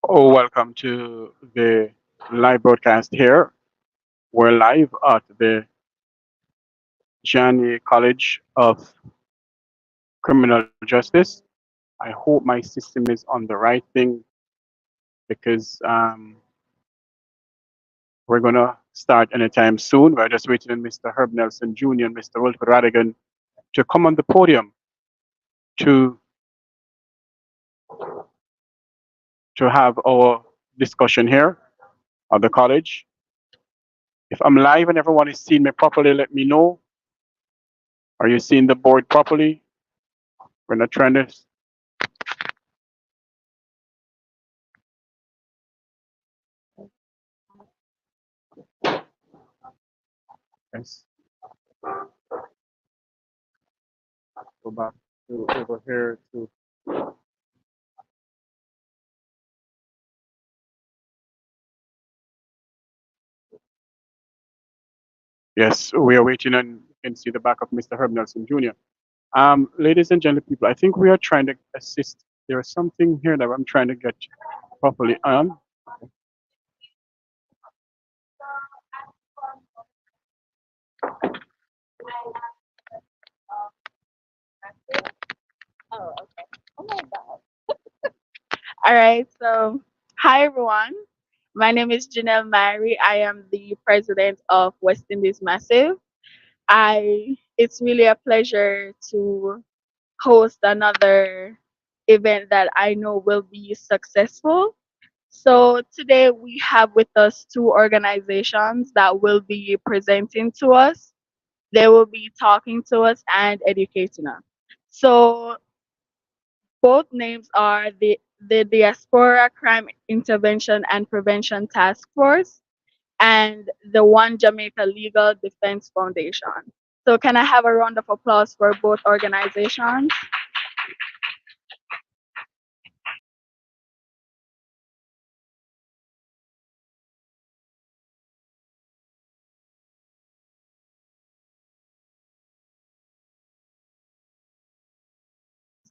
Oh, welcome to the live broadcast here. We're live at the Jani College of Criminal Justice. I hope my system is on the right thing because we're going to start anytime soon. We're just waiting on Mr. Herb Nelson Jr. and Mr. Wilfred Rattigan to come on the podium to, to have our discussion here at the college. If I'm live and everyone is seeing me properly, let me know. Are you seeing the board properly? We're not trying to. Yes. Go back to over here to. Yes, we are waiting and you can see the back of Mr. Herb Nelson Jr. Ladies and gentlemen, people, I think we are trying to assist. There is something here that I'm trying to get properly on. Oh, okay. Oh my God. All right. So, hi everyone. My name is Janelle Mary. I am the president of West Indies Massive. It's really a pleasure to host another event that I know will be successful. So today we have with us two organizations that will be presenting to us. They will be talking to us and educating us. So both names are the Diaspora Crime Intervention and Prevention Task Force and the One Jamaica Legal Defense Foundation. So, can I have a round of applause for both organizations?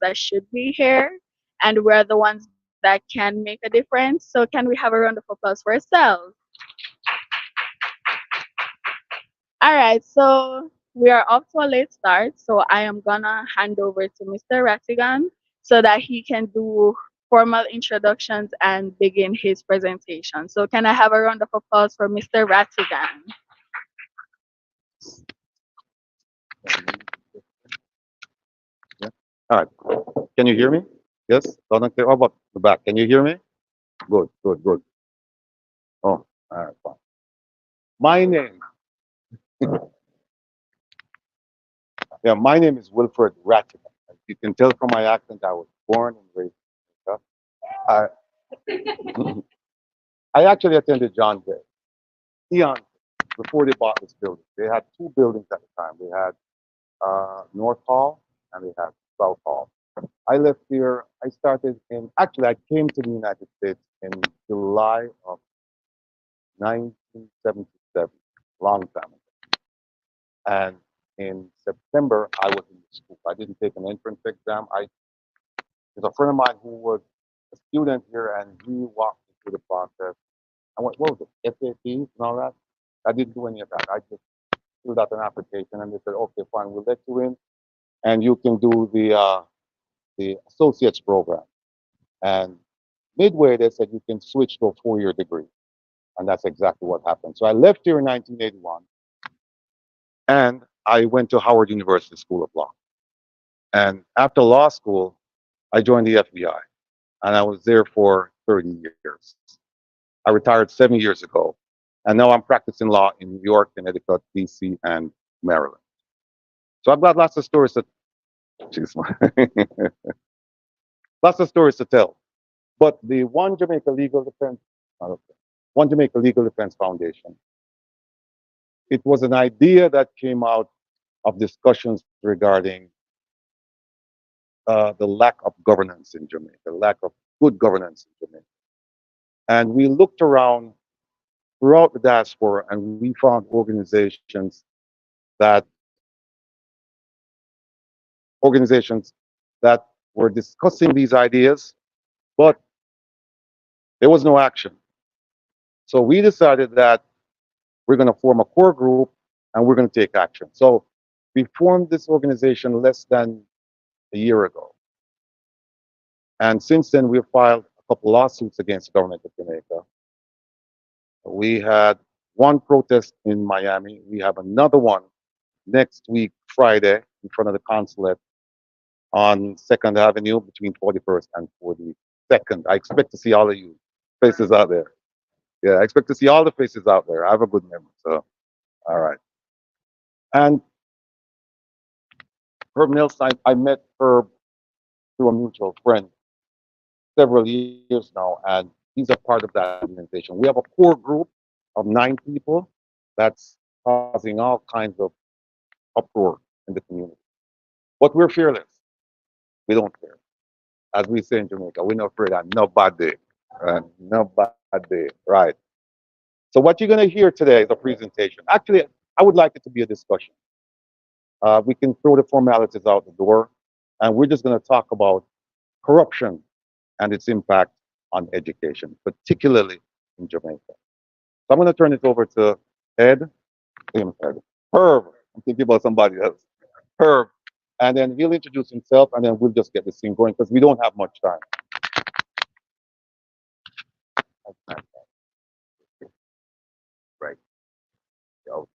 That should be here, and we're the ones that can make a difference. So, can we have a round of applause for ourselves? All right, so we are off to a late start. So I am gonna hand over to Mr. Rattigan so that he can do formal introductions and begin his presentation. So can I have a round of applause for Mr. Rattigan? Yeah. All right. Can you hear me? Yes. Loud and clear. How about the back? Can you hear me? Good. Good. Good. Oh, all right. Fine. My name. Yeah. My name is Wilfred Rattigan. As you can tell from my accent, I was born and raised in Jamaica. I actually attended John Day. Eon before they bought this building. They had two buildings at the time. They had North Hall and they had South Hall. I left here. I started in. Actually, I came to the United States in July of 1977, long time ago. And in September, I was in the school. I didn't take an entrance exam. There's a friend of mine who was a student here, and he walked me through the process. I went, what was it, SATs and all that? I didn't do any of that. I just filled out an application, and they said, okay, fine, we'll let you in, and you can do the associate's program. And midway, they said you can switch to a 4-year degree. And that's exactly what happened. So I left here in 1981 and I went to Howard University School of Law. And after law school, I joined the FBI and I was there for 30 years. I retired 7 years ago and now I'm practicing law in New York, Connecticut, DC, and Maryland. So I've got lots of stories to, geez, lots of stories to tell. But the One Jamaica Legal Defense Foundation, it was an idea that came out of discussions regarding the lack of governance in Jamaica, the lack of good governance in Jamaica. And we looked around throughout the diaspora and we found that organizations that were discussing these ideas, but There was no action. So we decided that we're going to form a core group and we're going to take action. So we formed this organization less than a year ago. And since then, we've filed a couple lawsuits against the government of Jamaica. We had one protest in Miami. We have another one next week, Friday, in front of the consulate on 2nd Avenue between 41st and 42nd. I expect to see all of you faces out there. Yeah, I expect to see all the faces out there. I have a good memory. So, all right. And Herb Nelson, I met Herb through a mutual friend several years now, and he's a part of that organization. We have a core group of 9 people that's causing all kinds of uproar in the community. But we're fearless. We don't care. As we say in Jamaica, we're not afraid of nobody. Nobody. Right. So what you're going to hear today is a presentation. Actually, I would like it to be a discussion. We can throw the formalities out the door, and we're just going to talk about corruption and its impact on education, particularly in Jamaica. So I'm going to turn it over to Ed, Ed, Herb. I'm thinking about somebody else. Herb. And then he'll introduce himself, and then we'll just get this thing going because we don't have much time. Right. So,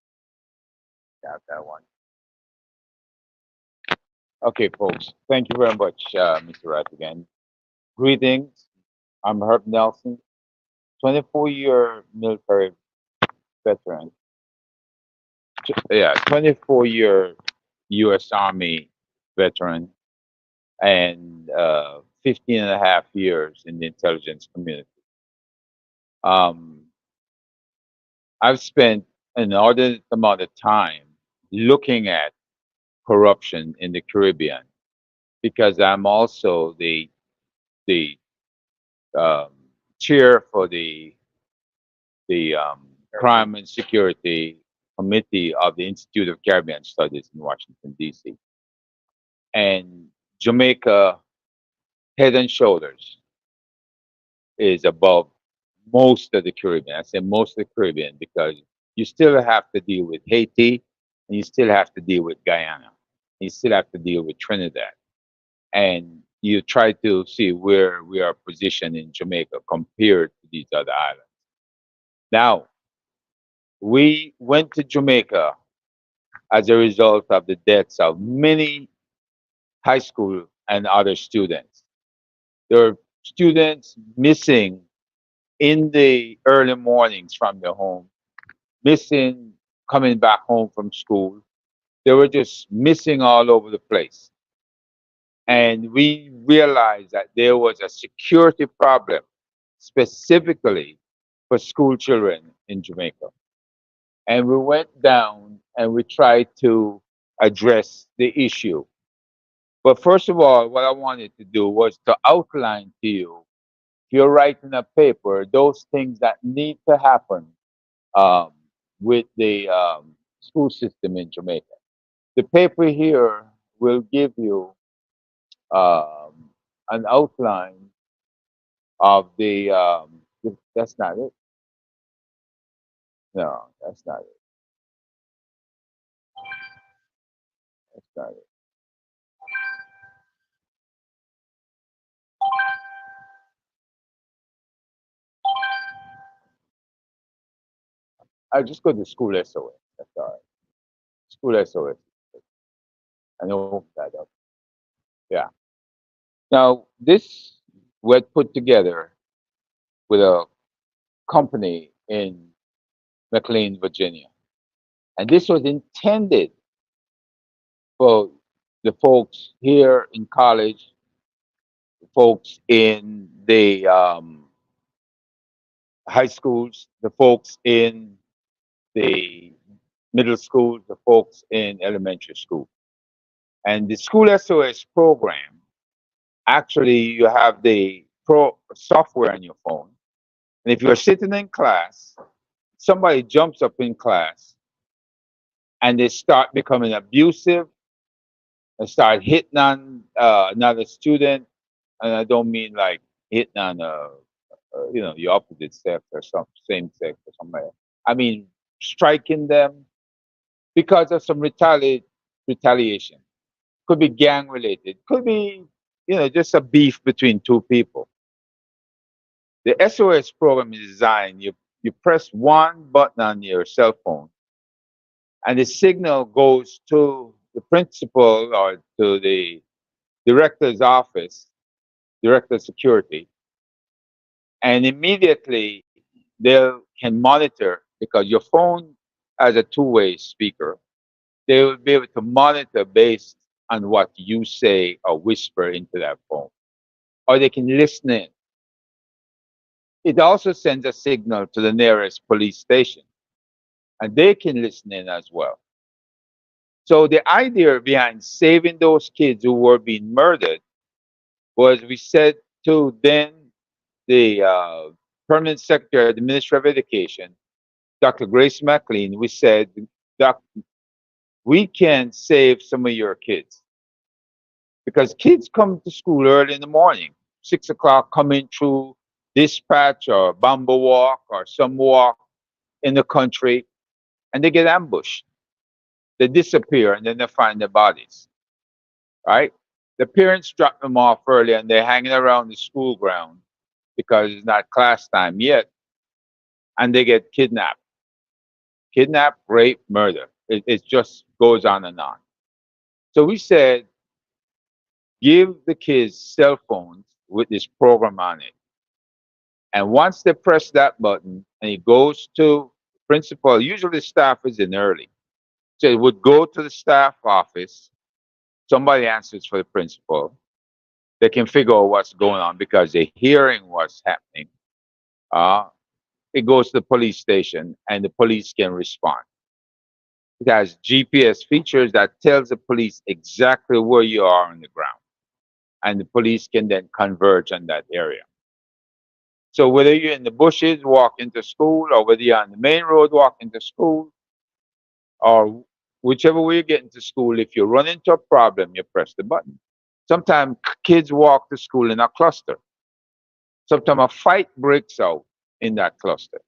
got that one. Okay, folks. Thank you very much, Mr. Rattigan. Greetings. I'm Herb Nelson, 24-year military veteran. 24-year U.S. Army veteran, and 15 and a half years in the intelligence community. Um, I've spent an inordinate amount of time looking at corruption in the Caribbean because I'm also the um, chair for the Crime and Security Committee of the Institute of Caribbean Studies in Washington, D.C. And Jamaica, head and shoulders, is above most of the Caribbean. I say most of the Caribbean because you still have to deal with Haiti, and you still have to deal with Guyana, and you still have to deal with Trinidad. And you try to see where we are positioned in Jamaica compared to these other islands. Now, we went to Jamaica as a result of the deaths of many high school and other students. There are students missing in the early mornings from their home, missing coming back home from school. They were just missing all over the place. And we realized that there was a security problem specifically for school children in Jamaica. And we went down and we tried to address the issue. But first of all, what I wanted to do was to outline to you, if you're writing a paper, those things that need to happen um, with the school system in Jamaica. The paper here will give you um, an outline of that's not it. No, that's not it. That's not it. I just go to school SOS. That's all right. School SOS. And open that up. Yeah. Now, this was put together with a company in McLean, Virginia. And this was intended for the folks here in college, the folks in the high schools, the folks in the middle schools, the folks in elementary school. And the School SOS program, actually, you have the pro software on your phone. And if you're sitting in class, somebody jumps up in class and they start becoming abusive and start hitting on another student. And I don't mean like hitting on a your opposite sex or some same sex or something like that. I mean, striking them because of some retaliation. Could be gang related. Could be, just a beef between two people. The SOS program is designed. You press one button on your cell phone, and the signal goes to the principal or to the director's office, director of security, and immediately they can monitor because your phone has a two-way speaker. They will be able to monitor based on what you say or whisper into that phone, or they can listen in. It also sends a signal to the nearest police station, and they can listen in as well. So the idea behind saving those kids who were being murdered was we said to then the permanent secretary of the Ministry of Education, Dr. Grace McLean, we said, Doc, we can save some of your kids because kids come to school early in the morning, 6 o'clock, coming through Dispatch or Bamboo Walk or some walk in the country, and they get ambushed. They disappear, and then they find their bodies. Right? The parents drop them off early, and they're hanging around the school ground because it's not class time yet, and they get kidnapped. Kidnap, rape, murder. It just goes on and on. So we said, give the kids cell phones with this program on it. And once they press that button and it goes to principal, usually the staff is in early. So it would go to the staff office. Somebody answers for the principal. They can figure out what's going on because they're hearing what's happening. It goes to the police station and the police can respond. It has GPS features that tells the police exactly where you are on the ground. And the police can then converge on that area. So whether you're in the bushes walking to school, or whether you're on the main road walking to school, or whichever way you're getting to school, if you run into a problem, you press the button. Sometimes kids walk to school in a cluster. Sometimes a fight breaks out in that cluster.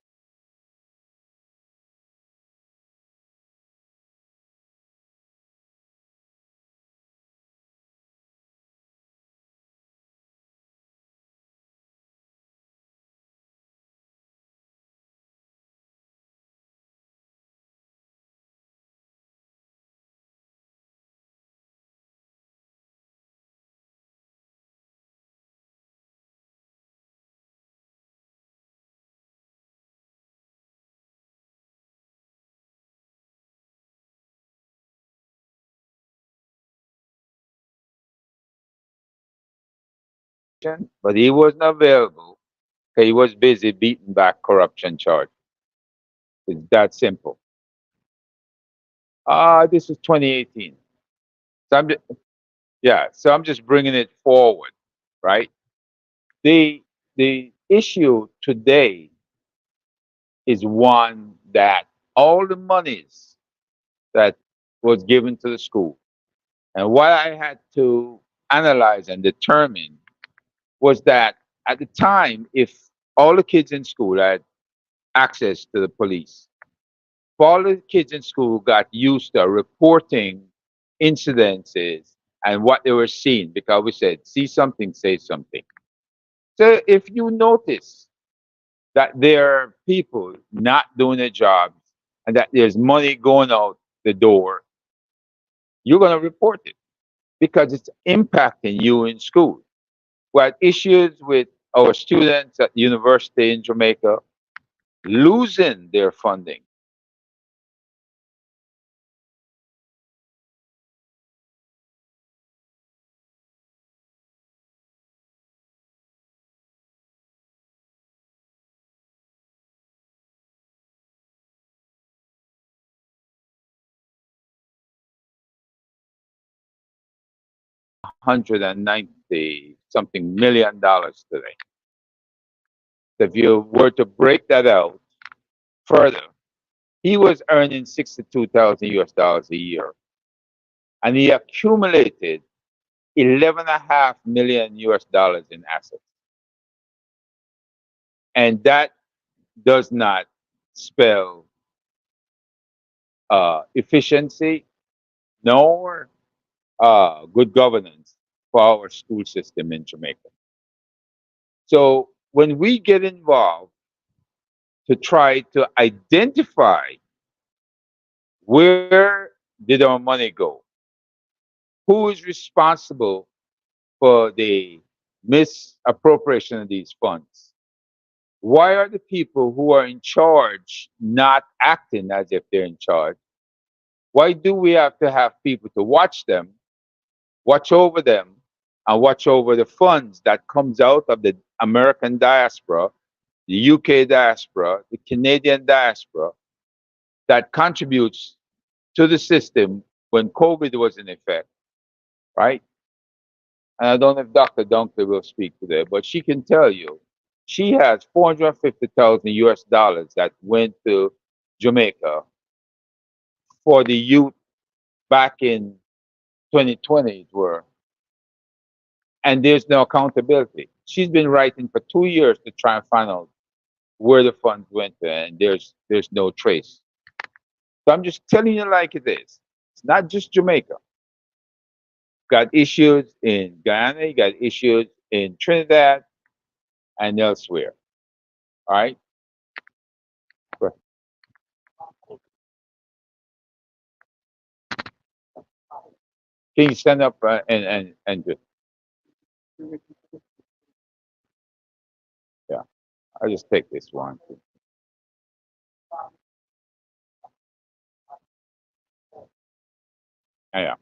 But he wasn't available because he was busy beating back corruption charges. It's that simple. This is 2018. So yeah, so I'm just bringing it forward, right? The issue today is one that all the monies that was given to the school, and what I had to analyze and determine was that at the time, if all the kids in school had access to the police, if all the kids in school got used to reporting incidences and what they were seeing, because we said, see something, say something. So if you notice that there are people not doing their jobs and that there's money going out the door, you're going to report it because it's impacting you in school. We had issues with our students at the university in Jamaica losing their funding. $190 something $1 million today. If you were to break that out further, he was earning 62,000 US dollars a year, and he accumulated 11.5 million US dollars in assets. And that does not spell efficiency nor good governance for our school system in Jamaica. So when we get involved to try to identify where did our money go, who is responsible for the misappropriation of these funds, why are the people who are in charge not acting as if they're in charge? Why do we have to have people to watch them, watch over them, and watch over the funds that comes out of the American diaspora, the UK diaspora, the Canadian diaspora that contributes to the system when COVID was in effect, right? And I don't know if Dr. Dunkley will speak today, but she can tell you she has 450,000 US dollars that went to Jamaica for the youth back in 2020 it were, and there's no accountability. She's been writing for 2 years to try and find out where the funds went to, and there's no trace. So I'm just telling you like it is. It's not just Jamaica. Got issues in Guyana, you got issues in Trinidad and elsewhere. All right. Go Can you stand up and just, yeah? I'll just take this one. Yeah.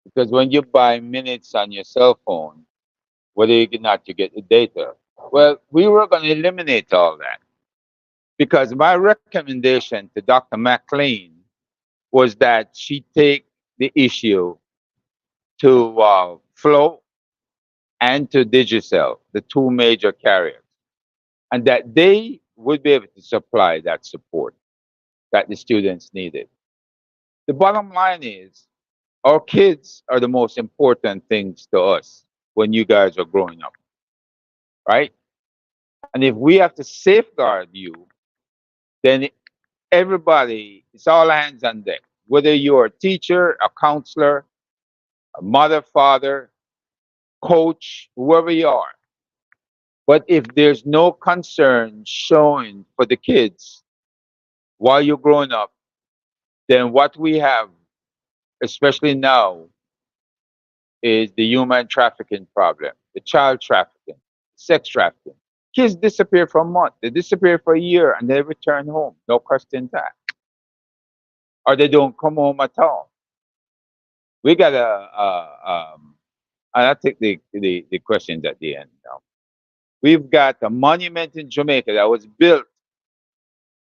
Because when you buy minutes on your cell phone, whether you get not, you get the data. Well, we were going to eliminate all that because my recommendation to Dr. McLean was that she take the issue to Flow and to Digicel, the two major carriers, and that they would be able to supply that support that the students needed. The bottom line is our kids are the most important things to us when you guys are growing up, right? And if we have to safeguard you, then everybody, it's all hands on deck. Whether you're a teacher, a counselor, a mother, father, coach, whoever you are. But if there's no concern showing for the kids while you're growing up, then what we have, especially now, is the human trafficking problem, the child trafficking, sex trafficking. Kids disappear for a month, they disappear for a year, and they return home. No question asked. Or they don't come home at all. We got and I'll take the questions at the end now. We've got a monument in Jamaica that was built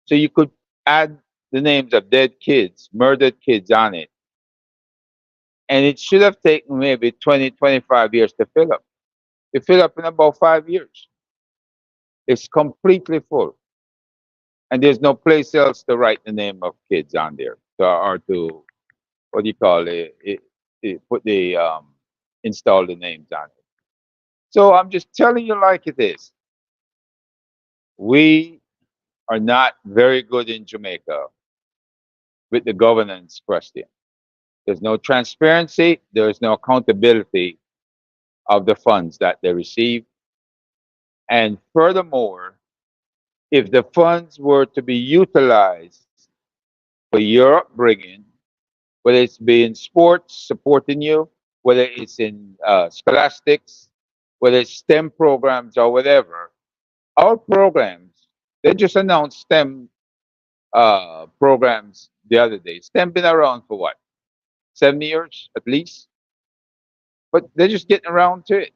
so you could add the names of dead kids, murdered kids on it. And it should have taken maybe 20, 25 years to fill up. It filled up in about 5 years. It's completely full. And there's no place else to write the name of kids on there or to, what do you call it put the, install the names on it. So I'm just telling you like it is. We are not very good in Jamaica with the governance question. There's no transparency, there's no accountability of the funds that they receive. And furthermore, if the funds were to be utilized for your upbringing, whether it's being sports, supporting you, whether it's in scholastics, whether it's STEM programs or whatever, our programs, they just announced STEM programs the other day. STEM been around for what, 7 years at least? But they're just getting around to it.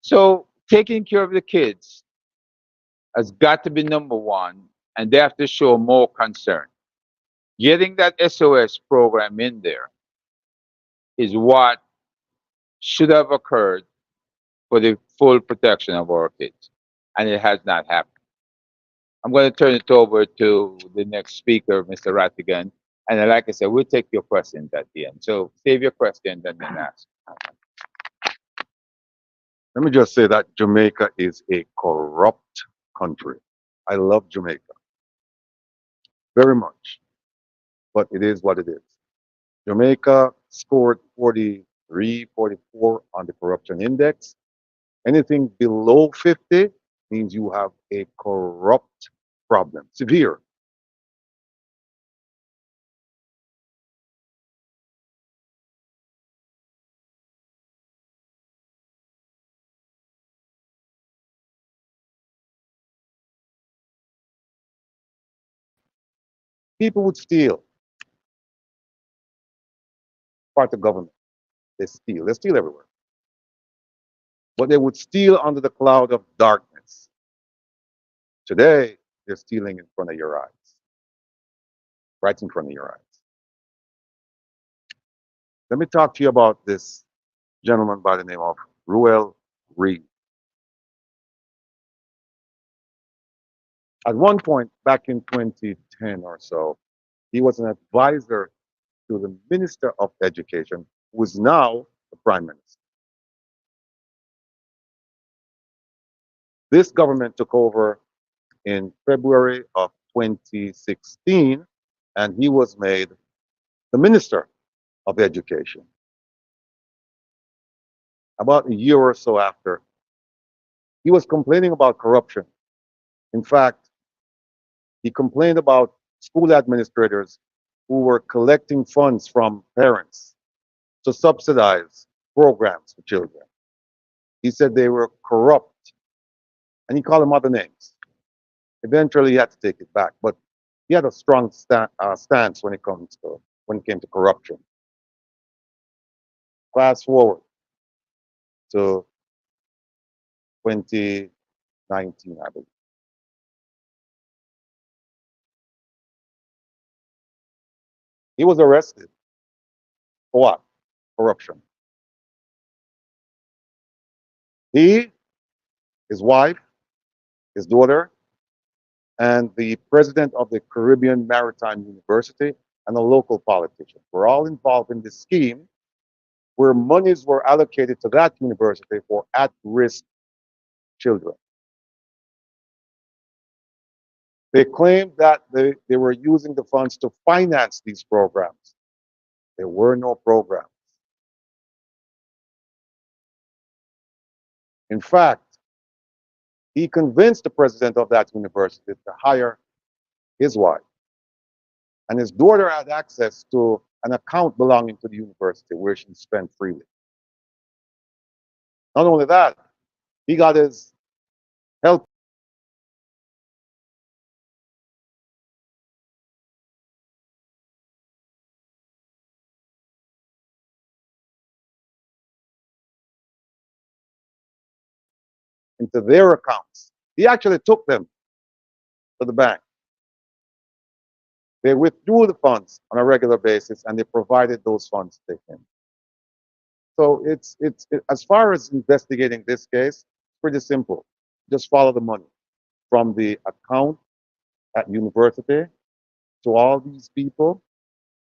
So taking care of the kids has got to be number one, and they have to show more concern. Getting that SOS program in there is what should have occurred for the full protection of our kids, and it has not happened. I'm going to turn it over to the next speaker, Mr. Rattigan. And like I said, we'll take your questions at the end. So save your questions and then ask. Let me just say that Jamaica is a corrupt country. I love Jamaica very much, but it is what it is. Jamaica scored 43, 44 on the corruption index. Anything below 50 means you have a corrupt problem, severe. People would steal, part of government. They steal everywhere. But they would steal under the cloud of darkness. Today, they're stealing in front of your eyes, right in front of your eyes. Let me talk to you about this gentleman by the name of Ruel Reed. At one point, back in 2010 or so, he was an advisor to the Minister of Education, who is now the Prime Minister. This government took over in February of 2016, and he was made the Minister of Education. About a year or so after, he was complaining about corruption. In fact, he complained about school administrators who were collecting funds from parents to subsidize programs for children. He said they were corrupt, and he called them other names. Eventually, he had to take it back, but he had a strong stance when it came to corruption. Fast forward to 2019, I believe. He was arrested for what? Corruption. He, his wife, his daughter, and the president of the Caribbean Maritime University and a local politician were all involved in this scheme where monies were allocated to that university for at-risk children. They claimed that they were using the funds to finance these programs. There were no programs. In fact, he convinced the president of that university to hire his wife. And his daughter had access to an account belonging to the university where she spent freely. Not only that, he got his help into their accounts. He actually took them to the bank. They withdrew the funds on a regular basis and they provided those funds to him. So as far as investigating this case, it's pretty simple. Just follow the money from the account at university to all these people,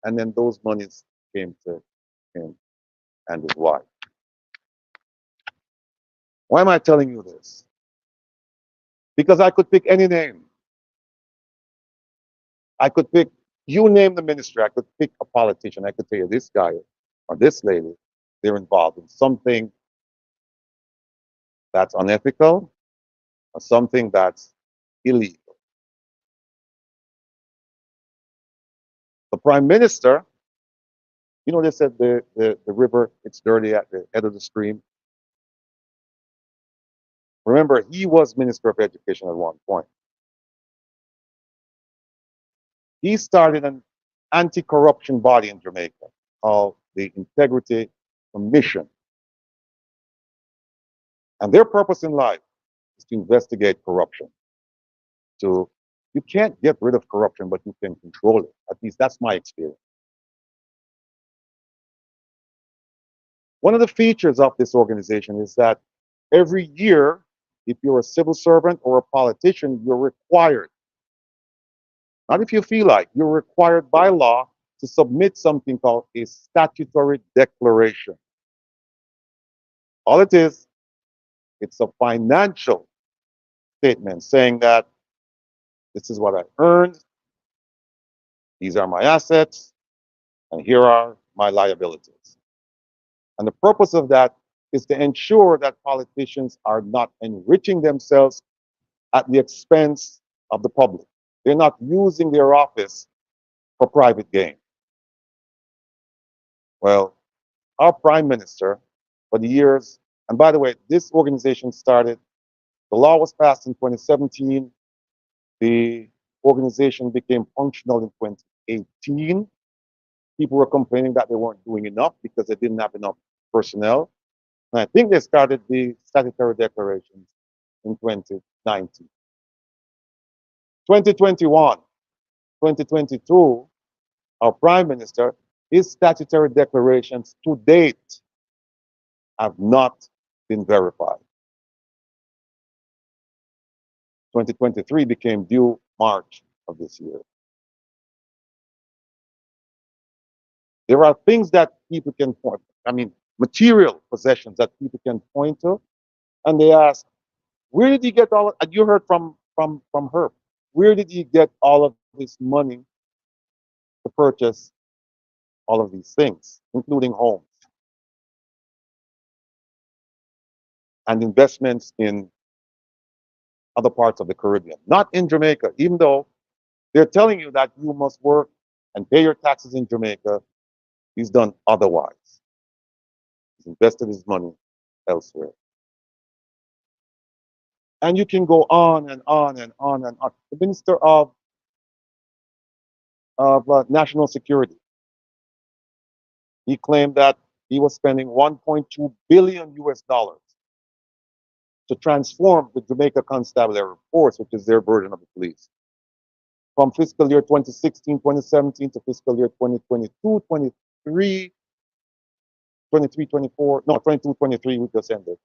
and then those monies came to him and his wife. Why am I telling you this? Because I could pick any name. I could pick, you name the ministry, I could pick a politician. I could tell you this guy or this lady, they're involved in something that's unethical or something that's illegal. The prime minister, you know, they said the river, it's dirty at the head of the stream. Remember, he was Minister of Education at one point. He started an anti-corruption body in Jamaica called the Integrity Commission. And their purpose in life is to investigate corruption. So you can't get rid of corruption, but you can control it. At least that's my experience. One of the features of this organization is that every year, if you're a civil servant or a politician, you're required, not if you feel like, you're required by law to submit something called a statutory declaration. All it is, it's a financial statement saying that this is what I earned, these are my assets, and here are my liabilities. And the purpose of that is to ensure that politicians are not enriching themselves at the expense of the public. They're not using their office for private gain. Well, our prime minister, for the years, and by the way, this organization started, the law was passed in 2017. The organization became functional in 2018. People were complaining that they weren't doing enough because they didn't have enough personnel. And I think they started the statutory declarations in 2019. 2021, 2022, our prime minister, his statutory declarations to date have not been verified. 2023 became due March of this year. There are things that people can point, I mean, material possessions that people can point to, and they ask, where did he get all of, and you heard from Herb, where did he get all of this money to purchase all of these things, including homes and investments in other parts of the Caribbean, not in Jamaica, even though they're telling you that you must work and pay your taxes in Jamaica. He's done otherwise. He's invested his money elsewhere. And you can go on and on and on and on. The Minister of National Security, he claimed that he was spending 1.2 billion US dollars to transform the Jamaica Constabulary Force, which is their version of the police, from fiscal year 2016, 2017 to fiscal year 2022, 23, 23, 24, no, 22, 23, we just ended.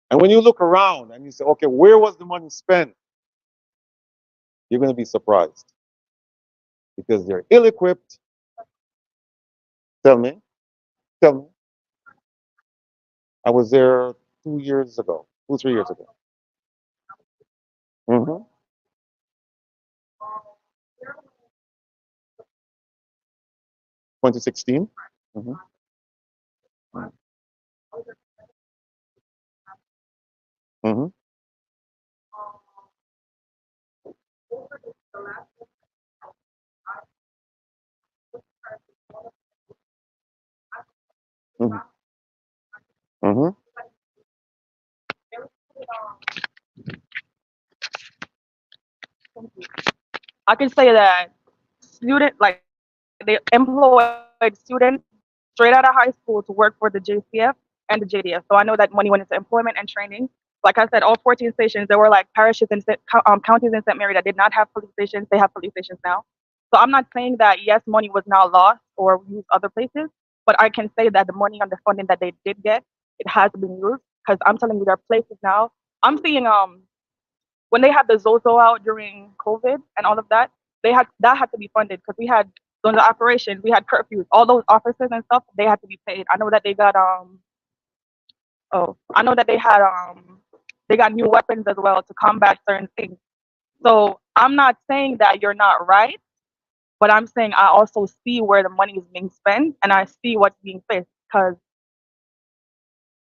And when you look around and you say, okay, where was the money spent? You're going to be surprised because they're ill-equipped. Tell me, tell me. I was there 2 years ago, 3 years ago. Mm-hmm. '16. Mm-hmm. Mm-hmm. Mm-hmm. Mm-hmm. I can say that like they employed students straight out of high school to work for the JCF and the JDF. So I know that money went into employment and training. Like I said, all 14 stations, there were like parishes and counties in St. Mary that did not have police stations. They have police stations now. So I'm not saying that yes, money was now lost or used other places, but I can say that the money and the funding that they did get, it has been used because I'm telling you, there are places now. I'm seeing when they had the Zozo out during COVID and all of that, that had to be funded because we had during the operations, we had curfews. All those officers and stuff, they had to be paid. I know that they got I know that they got new weapons as well to combat certain things. So I'm not saying that you're not right, but I'm saying I also see where the money is being spent and I see what's being faced. Because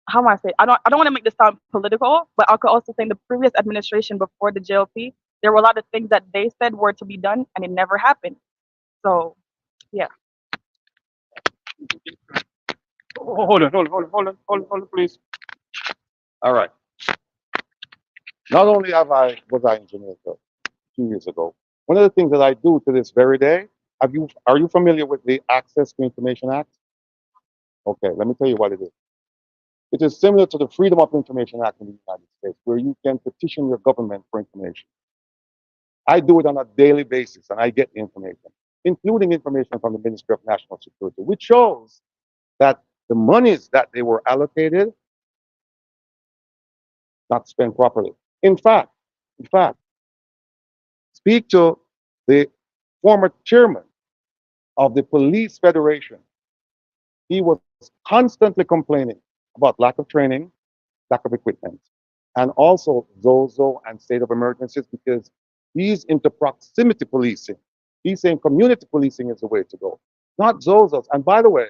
how am I say? I don't want to make this sound political, but I could also say in the previous administration before the JLP, there were a lot of things that they said were to be done and it never happened. So yeah. Hold on, please. All right. Not only was I in Jamaica 2 years ago, one of the things that I do to this very day, are you familiar with the Access to Information Act? Okay, let me tell you what it is. It is similar to the Freedom of Information Act in the United States, where you can petition your government for information. I do it on a daily basis, and I get the information, including information from the Ministry of National Security, which shows that the monies that they were allocated not spent properly. In fact, in fact, speak to the former chairman of the police federation. He was constantly complaining about lack of training, lack of equipment, and also ZOZO and state of emergencies because he's into proximity policing. He's saying community policing is the way to go, not ZOZOs. And by the way,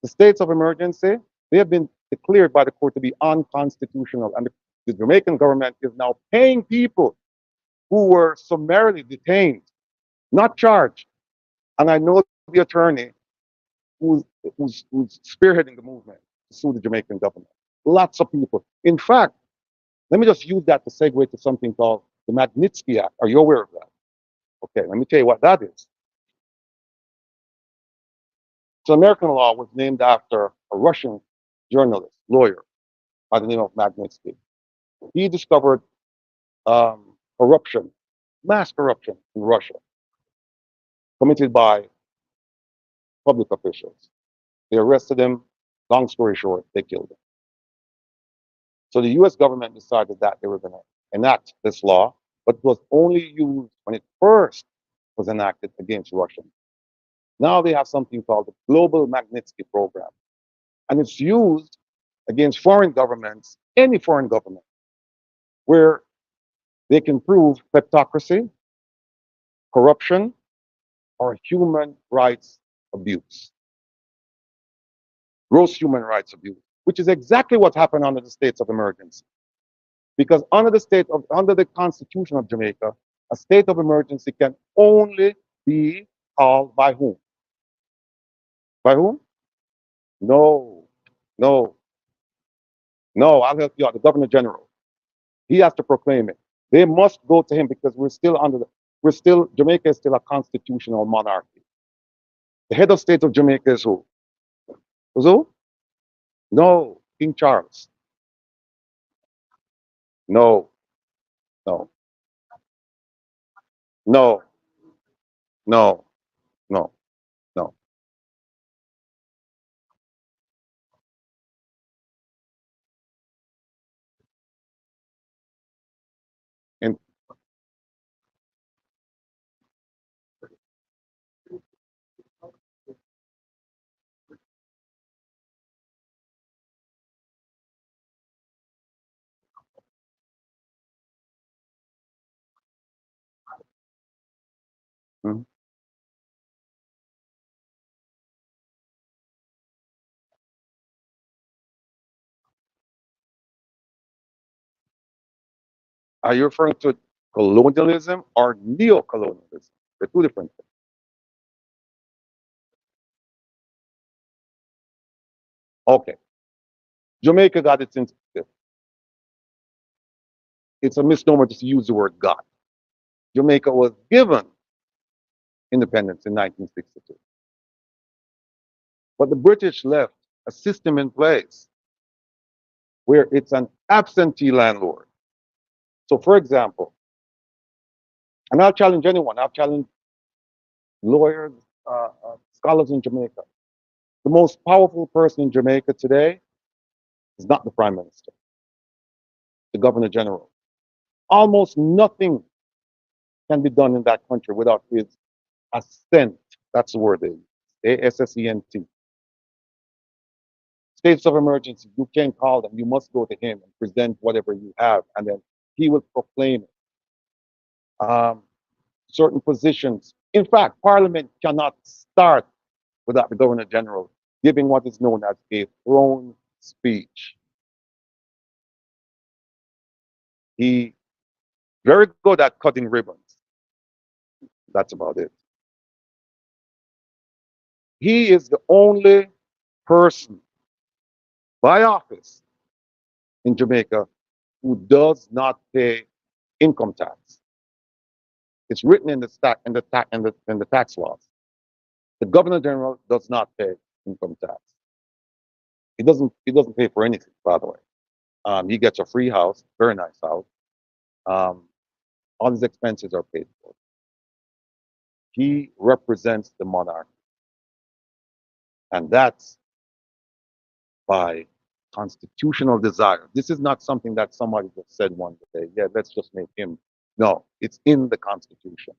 the states of emergency, they have been declared by the court to be unconstitutional. And the Jamaican government is now paying people who were summarily detained, not charged. And I know the attorney who's, who's spearheading the movement to sue the Jamaican government. Lots of people. In fact, let me just use that to segue to something called the Magnitsky Act. Are you aware of that? Okay, let me tell you what that is. So American law was named after a Russian journalist, lawyer, by the name of Magnitsky. He discovered corruption, mass corruption in Russia, committed by public officials. They arrested him. Long story short, they killed him. So the US government decided that they were going to enact this law, but it was only used when it first was enacted against Russia. Now they have something called the Global Magnitsky Program, and it's used against foreign governments, any foreign government, where they can prove kleptocracy, corruption, or human rights abuse, gross human rights abuse, which is exactly what happened under the states of emergency. Because under the Constitution of Jamaica, a state of emergency can only be called by whom? By whom? No, no, no. I'll help you out. The Governor General. He has to proclaim it. They must go to him because Jamaica is still a constitutional monarchy. The head of state of Jamaica is who? Is who? No, King Charles. No, no, no, no, no, no. And mhm. Are you referring to colonialism or neo-colonialism? They're two different things. Okay. Jamaica got its it's a misnomer to use the word God. Jamaica was given independence in 1962. But the British left a system in place where it's an absentee landlord. So, for example, and I'll challenge anyone, I'll challenge lawyers, scholars in Jamaica. The most powerful person in Jamaica today is not the prime minister, the governor general. Almost nothing can be done in that country without his assent. That's the word, ASSENT. States of emergency, you can't call them. You must go to him and present whatever you have, and then he will proclaim it. Certain positions. In fact, Parliament cannot start without the Governor General giving what is known as a throne speech. He very good at cutting ribbons. That's about it. He is the only person by office in Jamaica who does not pay income tax. It's written in the tax laws. The Governor General does not pay income tax. He doesn't pay for anything, by the way. He gets a free house, very nice house. All his expenses are paid for. He represents the monarch. And that's by constitutional desire. This is not something that somebody just said one day, yeah, let's just make him. No, it's in the Constitution.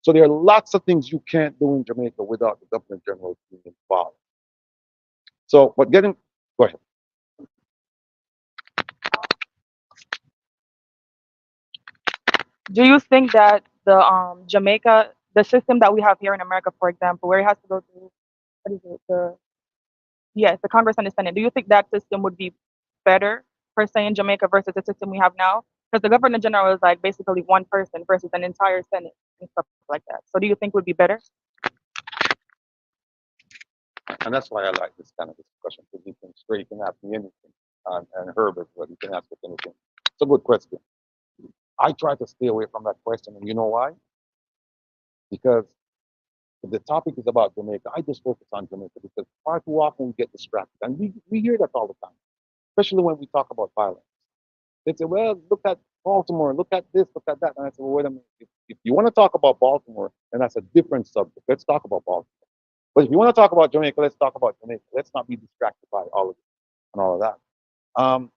So there are lots of things you can't do in Jamaica without the Governor General being involved. So, but getting, go ahead. Do you think that the Jamaica, the system that we have here in America, for example, where it has to go through, what is it, the yes, the Congress and the Senate, do you think that system would be better per se in Jamaica versus the system we have now? Because the Governor General is like basically one person versus an entire Senate and stuff like that. So do you think would be better? And that's why I like this kind of discussion, because you can straight, you can ask me anything. And Herbert, but you can ask us anything. It's a good question. I try to stay away from that question, and you know why? Because if the topic is about Jamaica, I just focus on Jamaica because far too often we get distracted. And we hear that all the time, especially when we talk about violence. They say, well, look at Baltimore, look at this, look at that. And I say, well, wait a minute. If you want to talk about Baltimore, then that's a different subject. Let's talk about Baltimore. But if you want to talk about Jamaica, let's talk about Jamaica. Let's not be distracted by all of it and all of that.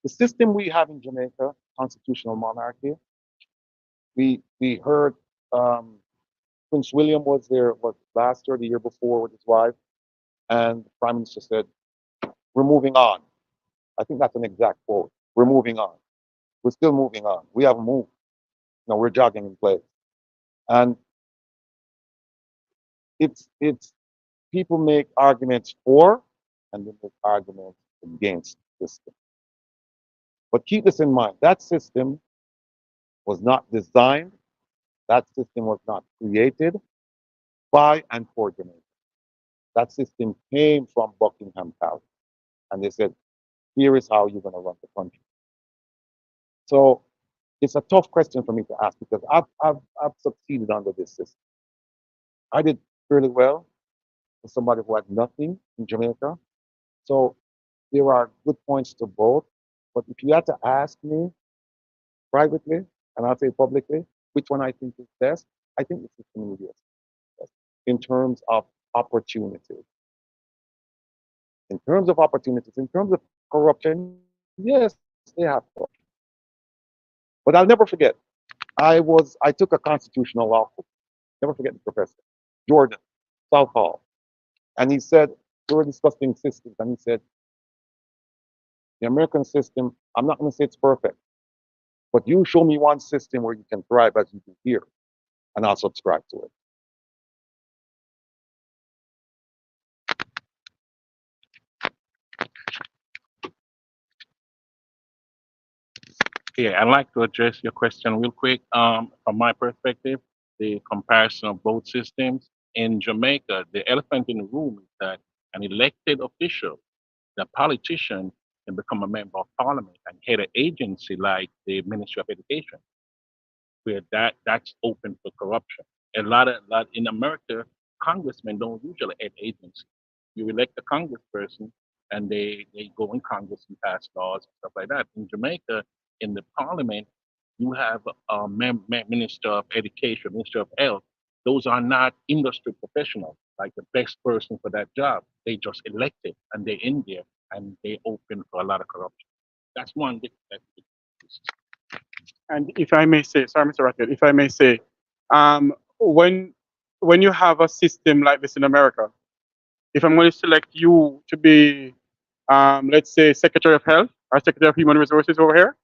The system we have in Jamaica, constitutional monarchy, we heard Prince William was there last year, the year before with his wife, and the Prime Minister said, "We're moving on." I think that's an exact quote. We're moving on. We're still moving on. We haven't moved. No, we're jogging in place. And it's people make arguments for and they make arguments against the system. But keep this in mind, that system was not designed, that system was not created by and for Jamaica. That system came from Buckingham Palace. And they said, here is how you're going to run the country. So it's a tough question for me to ask because I've succeeded under this system. I did fairly well for somebody who had nothing in Jamaica. So there are good points to both. But if you had to ask me privately, and I'll say publicly, which one I think is best, I think the system is best in terms of opportunities. In terms of opportunities, in terms of corruption, yes, they have corruption. But I'll never forget, I took a constitutional law course. Never forget the professor, Jordan, South Hall. And he said, we were discussing systems, and he said, the American system, I'm not going to say it's perfect, but you show me one system where you can thrive as you do here, and I'll subscribe to it. Yeah, I'd like to address your question real quick. From my perspective, the comparison of both systems in Jamaica, the elephant in the room is that an elected official, the politician, can become a member of parliament and head an agency like the Ministry of Education, where that's open for corruption. A lot in America, congressmen don't usually head agencies. You elect a congressperson and they go in Congress and pass laws and stuff like that. In Jamaica, in the parliament, you have a minister of education, minister of health. Those are not industry professionals, like the best person for that job. They just elected and they're in there and they open for a lot of corruption. That's one difference. And if I may say, sorry, Mr. Rattigan, if I may say, um, when when you have a system like this in America, if I'm going to select you to be, let's say, Secretary of Health or Secretary of Human Resources over here,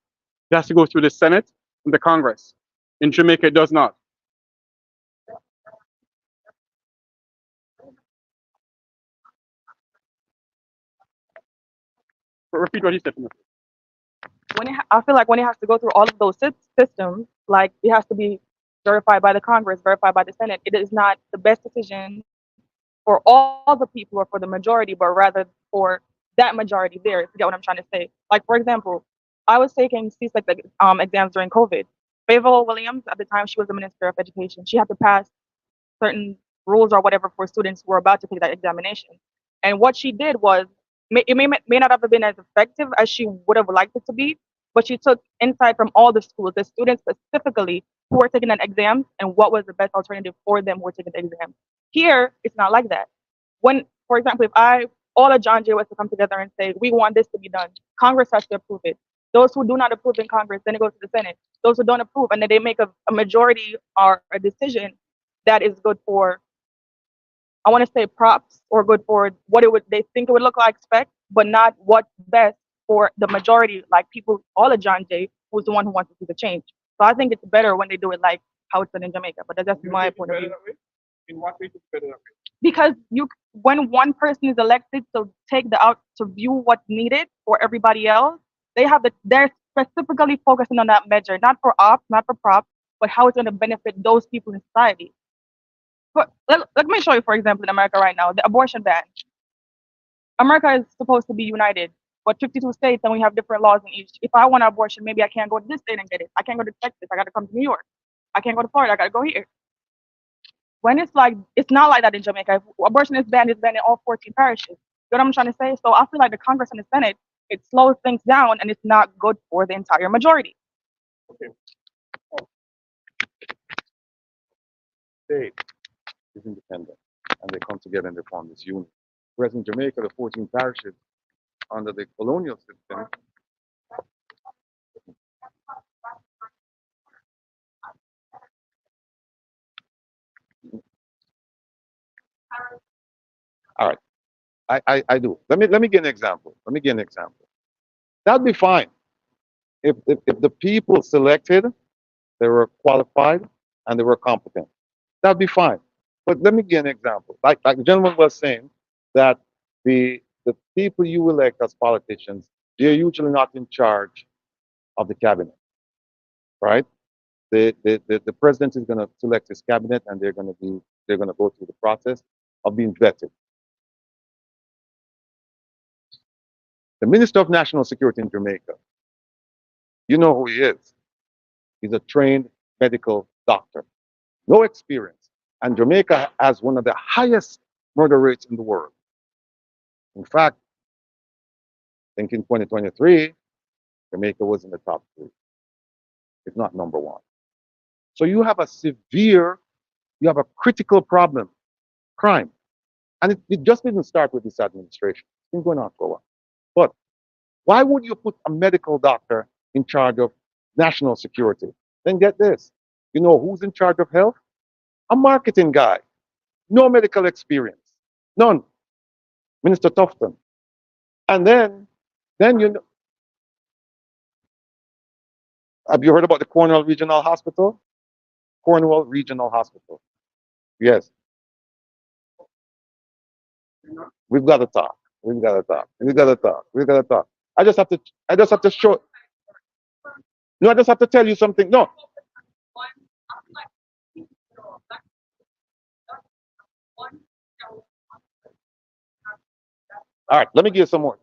it has to go through the Senate and the Congress. In Jamaica, it does not. Repeat what you said. I feel like when it has to go through all of those systems, like it has to be verified by the Congress, verified by the Senate, it is not the best decision for all the people or for the majority, but rather for that majority there. If you get what I'm trying to say. Like for example, I was taking CSEC exams during COVID. Fayetteville Williams at the time she was the Minister of Education. She had to pass certain rules or whatever for students who were about to take that examination. And what she did was, it may not have been as effective as she would have liked it to be, but she took insight from all the schools, the students specifically who were taking an exam, and what was the best alternative for them who were taking the exam. Here, it's not like that. When, for example, if I all of John Jay was to come together and say, we want this to be done. Congress has to approve it. Those who do not approve in Congress, then it goes to the Senate. Those who don't approve, and then they make a majority or a decision that is good for, I want to say props, or good for what it would they think it would look like spec, but not what's best for the majority, like people, all of John Jay, who's the one who wants to see the change. So I think it's better when they do it like how it's done in Jamaica. But that's my point of view. In what way is it better that way? Because when one person is elected to take the out to view what's needed for everybody else, they're specifically focusing on that measure, not for ops, not for props, but how it's going to benefit those people in society. But let me show you, for example, in America right now, the abortion ban. America is supposed to be united, but 52 states, and we have different laws in each. If I want an abortion, maybe I can't go to this state and get it. I can't go to Texas. I got to come to New York. I can't go to Florida. I got to go here. When it's not like that in Jamaica. If abortion is banned, it's banned in all 14 parishes. You know what I'm trying to say? So I feel like the Congress and the Senate, it slows things down, and it's not good for the entire majority. Okay. State is independent, and they come together and they form this union. Whereas in Jamaica, the 14 parishes under the colonial system, all right, I do. Let me give an example. That'd be fine if the people selected, they were qualified and they were competent. That'd be fine. But let me give an example. Like the gentleman was saying that the people you elect as politicians, they're usually not in charge of the cabinet, right? The president is going to select his cabinet, and they're going to go through the process of being vetted. The Minister of National Security in Jamaica, you know who he is. He's a trained medical doctor, no experience. And Jamaica has one of the highest murder rates in the world. In fact, I think in 2023, Jamaica was in the top 3, if not number 1. So you have a critical problem, crime. And it just didn't start with this administration. It's been going on for a while. But why would you put a medical doctor in charge of national security? Then get this. You know who's in charge of health? A marketing guy. No medical experience. None. Minister Tufton. And then you know, have you heard about the Cornwall Regional Hospital? Cornwall Regional Hospital. Yes. We've got to talk. I just have to show. No, I just have to tell you something. No. All right, let me give you some more.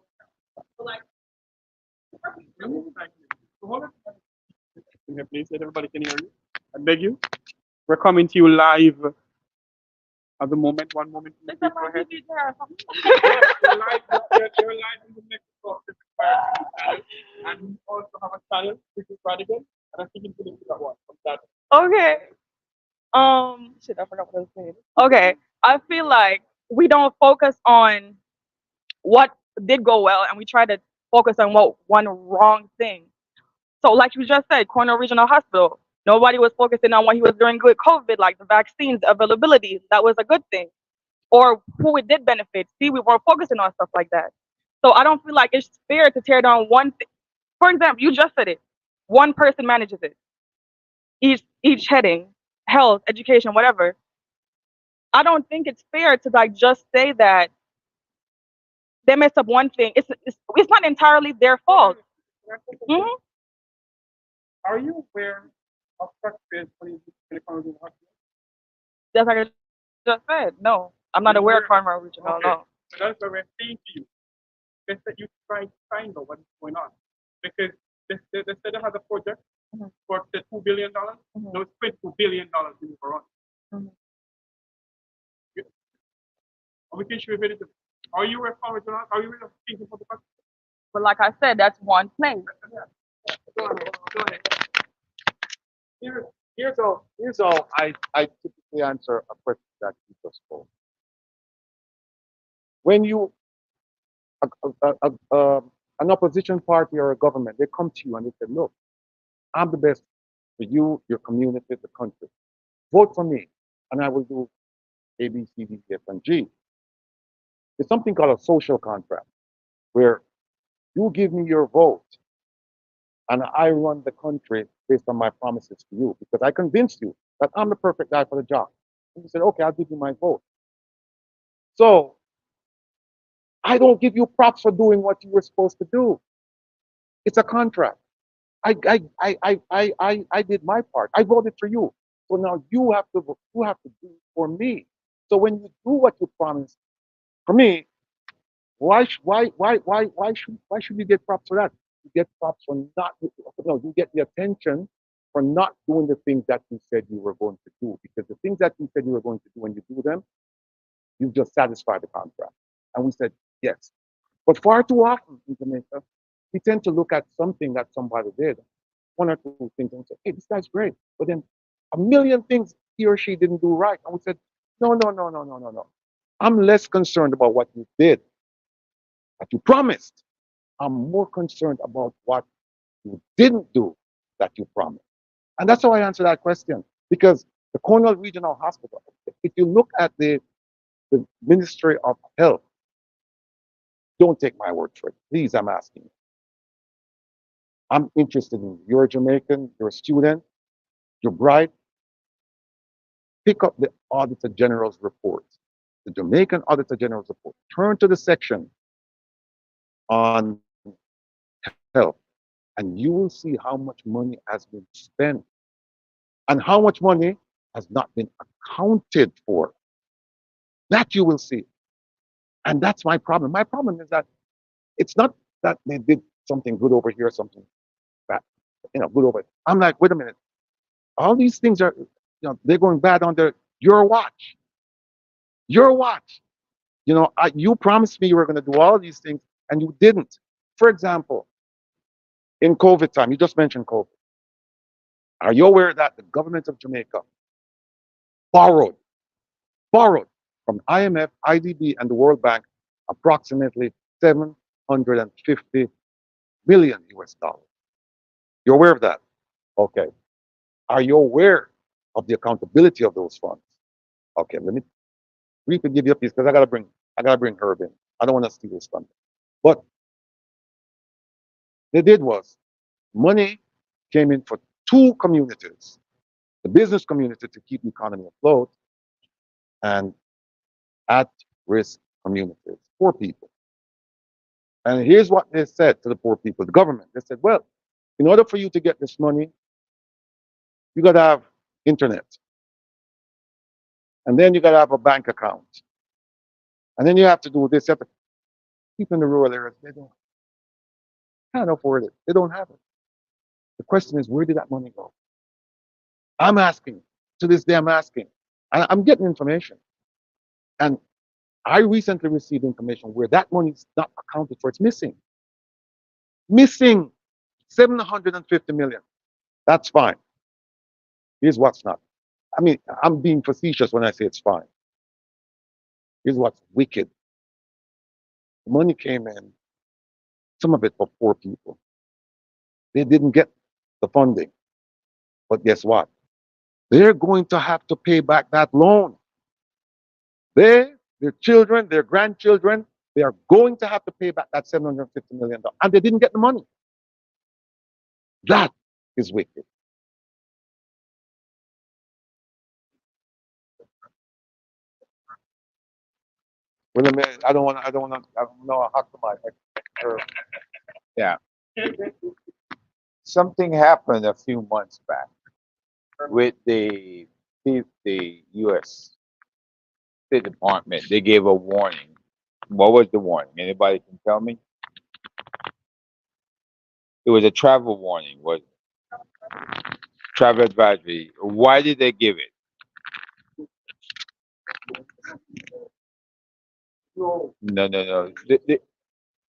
Please, let everybody can hear you. I beg you. We're coming to you live at the moment. One moment. Please, go ahead. You're live in the next talk. And we also have a channel, Wilfred Rattigan, and I'm thinking to that one. From that. Okay. Shit, I forgot what I was saying. Okay. I feel like we don't focus on what did go well, and we try to focus on what one wrong thing. So like you just said, Cornwall Regional Hospital, nobody was focusing on what he was doing with COVID, like the vaccines availability. That was a good thing. Or who it did benefit. See, we weren't focusing on stuff like that. So I don't feel like it's fair to tear down one thing. For example, you just said it. One person manages it. Each heading, health, education, whatever. I don't think it's fair to like just say that they messed up one thing. It's not entirely their fault. Mm-hmm. Are you aware of taxpayers putting in the hospital? Just like I just said, no. I'm not aware of Cornwall Regional, Okay. no. So that's what we're saying to you. Just that you try to find out what's going on. Because they said they have a project for the $2 billion. Those $22 billion in the run. We can show you video. Are you a farmer? Are you really thinking for the country? But like I said, that's one place. Go ahead. Here's all I typically answer a question that you just posed. When you an opposition party or a government, they come to you and they say, look, I'm the best for you, your community, the country. Vote for me, and I will do A, B, C, D, E, F, and G. There's something called a social contract where you give me your vote and I run the country based on my promises to you because I convinced you that I'm the perfect guy for the job. And you said, okay, I'll give you my vote. So I don't give you props for doing what you were supposed to do. It's a contract. I did my part. I voted for you. So now you have to do for me. So when you do what you promised for me, why should you get props for that? You get props for not no, you get the attention for not doing the things that you said you were going to do. Because the things that you said you were going to do, when you do them, you just satisfy the contract. And we said yes. But far too often in Jamaica, we tend to look at something that somebody did, one or two things, and say, hey, this guy's great. But then a million things he or she didn't do right. And we said, no, no, no, no, no, no, no. I'm less concerned about what you did, what you promised. I'm more concerned about what you didn't do that you promised. And that's how I answer that question. Because the Cornwall Regional Hospital, if you look at the Ministry of Health, don't take my word for it. Please, I'm asking you. I'm interested in you. You're a Jamaican, you're a student, you're bright. Pick up the Auditor General's report, the Jamaican Auditor General's report. Turn to the section on health, and you will see how much money has been spent and how much money has not been accounted for. That you will see. And that's my problem. My problem is that it's not that they did something good over here, something bad, good over. I'm like, wait a minute. All these things are, they're going bad under your watch. Your watch. You promised me you were going to do all these things and you didn't. For example, in COVID time, you just mentioned COVID. Are you aware that the government of Jamaica borrowed borrowed from IMF, IDB, and the World Bank approximately 750 million US dollars? You're aware of that? Okay. Are you aware of the accountability of those funds? Okay, let me briefly give you a piece because I gotta bring Herb in. I don't want to steal his thunder. But they did was money came in for two communities: the business community to keep the economy afloat, and at-risk communities, poor people. And here's what they said to the poor people, the government. They said, well, in order for you to get this money, you got to have internet. And then you got to have a bank account. And then you have to do this. You have to, people in the rural areas, they can't afford it. They don't have it. The question is, where did that money go? I'm asking. To this day, I'm asking. And I'm getting information. And I recently received information where that money is not accounted for. It's missing. Missing 750 million. That's fine. Here's what's not. I mean, I'm being facetious when I say it's fine. Here's what's wicked. The money came in, some of it for poor people. They didn't get the funding. But guess what? They're going to have to pay back that loan. Their children, their grandchildren, they are going to have to pay back that $750 million. And they didn't get the money. That is wicked. Well, I don't know how to my Yeah. Something happened a few months back with the U.S. State Department. They gave a warning. What was the warning? Anybody can tell me? It was a travel warning. Was travel advisory. Why did they give it? No, no, no.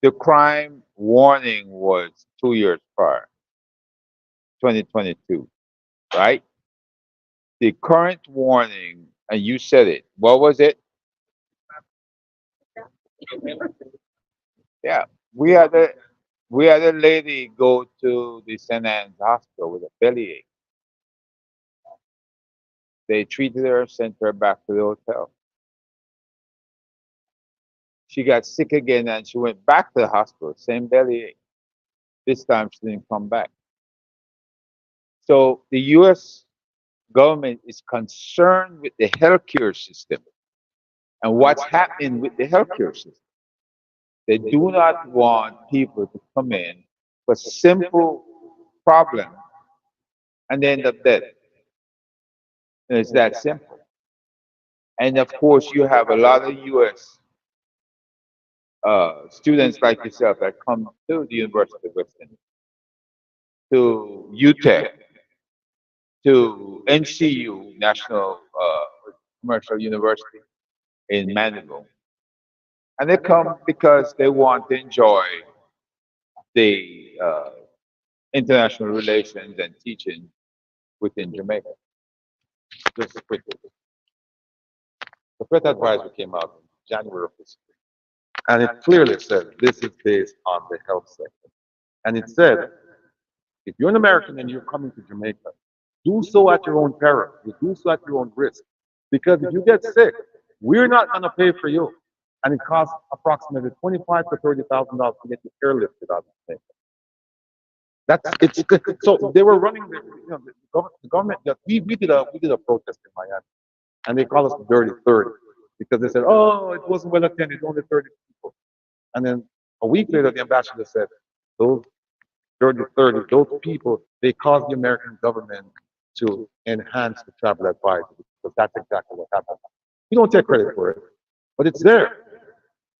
The crime warning was 2 years prior, 2022, right? The current warning, and you said it. What was it? Yeah, we had a we had a lady go to the St. Anne's hospital with a bellyache. They treated her, sent her back to the hotel. She got sick again and she went back to the hospital, same bellyache. This time she didn't come back. So the US government is concerned with the healthcare system and what's happening with the healthcare system. They do not want people to come in with simple problem and end up dead. And it's that simple. And of course, you have a lot of US students like yourself that come to the University of West Indies, to UTEC, to NCU, National Commercial University in Mandeville. And they come because they want to enjoy the international relations and teaching within Jamaica. Just quickly. The Fred advisory came out in January of this year, and it clearly said this is based on the health sector. And it said, if you're an American and you're coming to Jamaica, do so at your own peril. You do so at your own risk. Because if you get sick, we're not going to pay for you. And it costs approximately $25,000 to $30,000 to get you airlifted out of Jamaica. So they were running the government. We did a protest in Miami, and they called us the Dirty 30 because they said, oh, it wasn't well attended, only 30 people. And then a week later, the ambassador said, those Dirty 30, those people, they caused the American government to enhance the travel advisory because that's exactly what happened. You don't take credit for it, but it's there.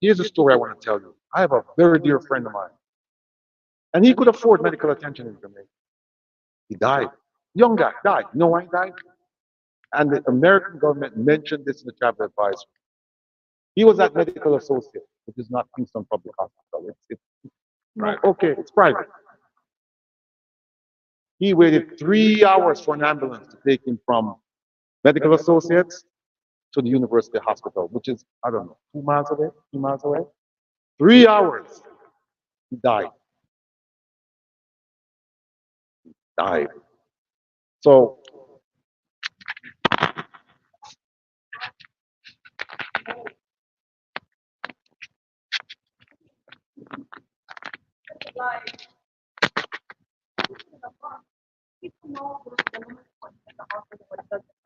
Here's a story I want to tell you. I have a very dear friend of mine, and he could afford medical attention in Jamaica. He died. Young guy died. You know why he died? And the American government mentioned this in the travel advisory. He was at Medical Associate, which is not Kingston Public Hospital. It's right. Okay, it's private. He waited 3 hours for an ambulance to take him from Medical Associates to the University Hospital, which is, I don't know, 2 miles away, 3 miles away. 3 hours. He died. Died. So,